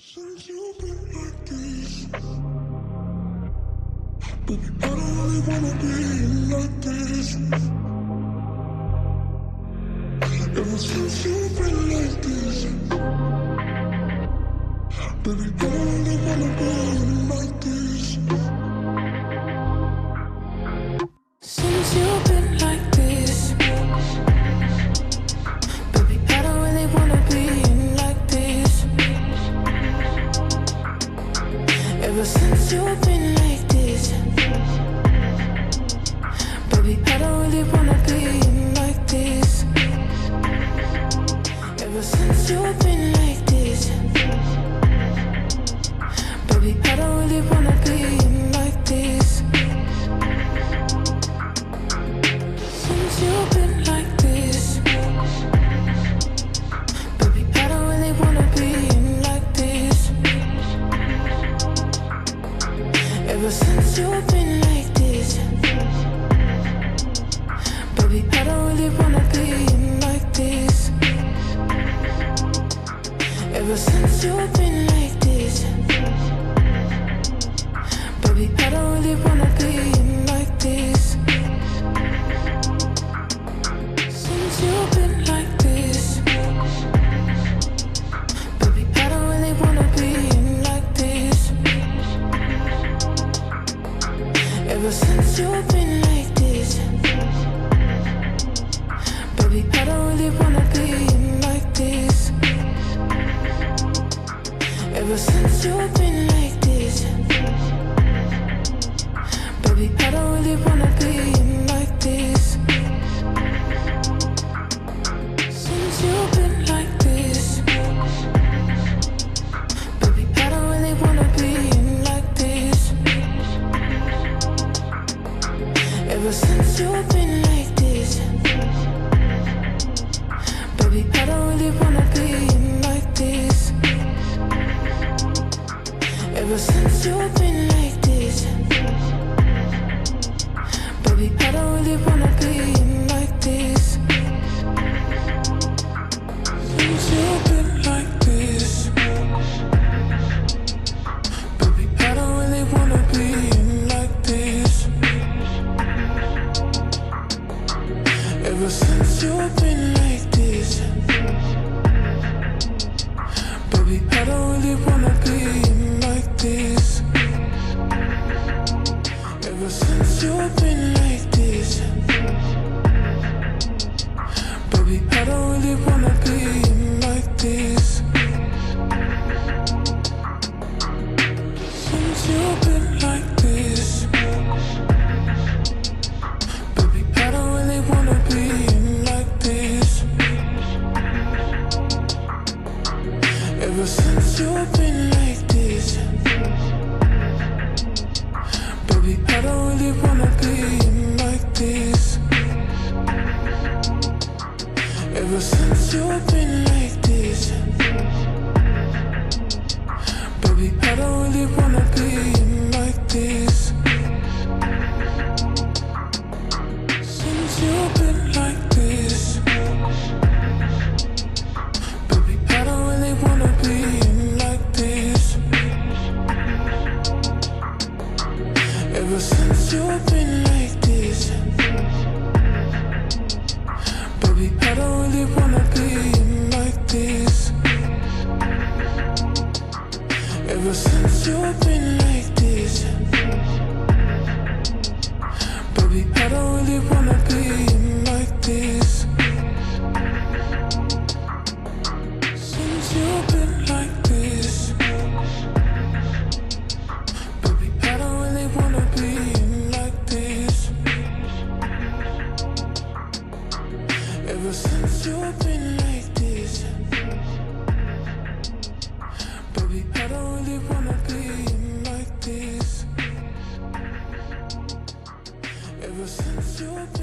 Since you've been like this, baby, I don't really wanna be like this. Ever since you've been like this, baby, I don't really wanna be like this. Since you've been like this, baby, I don't really wanna be like this. Ever since you've been like this, baby, I don't really wanna be like this. Ever since you've been like this, baby, I don't really wanna be like this. Since you've been like this, baby, I don't really wanna be like this. Ever since you've been like this, baby, I don't really wanna be like this. Ever since you've been like this, baby, I don't really wanna be like this. Since you've been like this, baby, I don't really wanna be like this. Ever since you've been like this, baby, I don't really wanna be like this. Ever since you've been like this, baby, I don't really wanna be like this. Since you've been like this, baby, I don't really wanna be like this. Ever since you've been like this, baby, I don't really wanna be like this. Ever since you've been like this, baby, I don't really wanna be like this. Since you've been like this, baby, I don't really wanna be like this. Ever since you've been like this, baby, I don't really wanna be like this. Ever since you've been like this, baby, I don't really wanna be like this. Since you've been like this, baby, I don't really wanna be like this. Ever since you've been like this, baby, I don't really wanna be like this. Ever since you've been like this, baby, I don't really wanna be like this. Since you've been like this, baby, I don't really wanna be like this. Ever since you've been like this, baby, I don't really wanna be like this. Ever since you've been like this, baby, I don't really wanna be like this. Since you've been like this, baby, I don't really wanna be like this. Ever since you've been like this, baby, I don't really wanna be like this. Ever since you've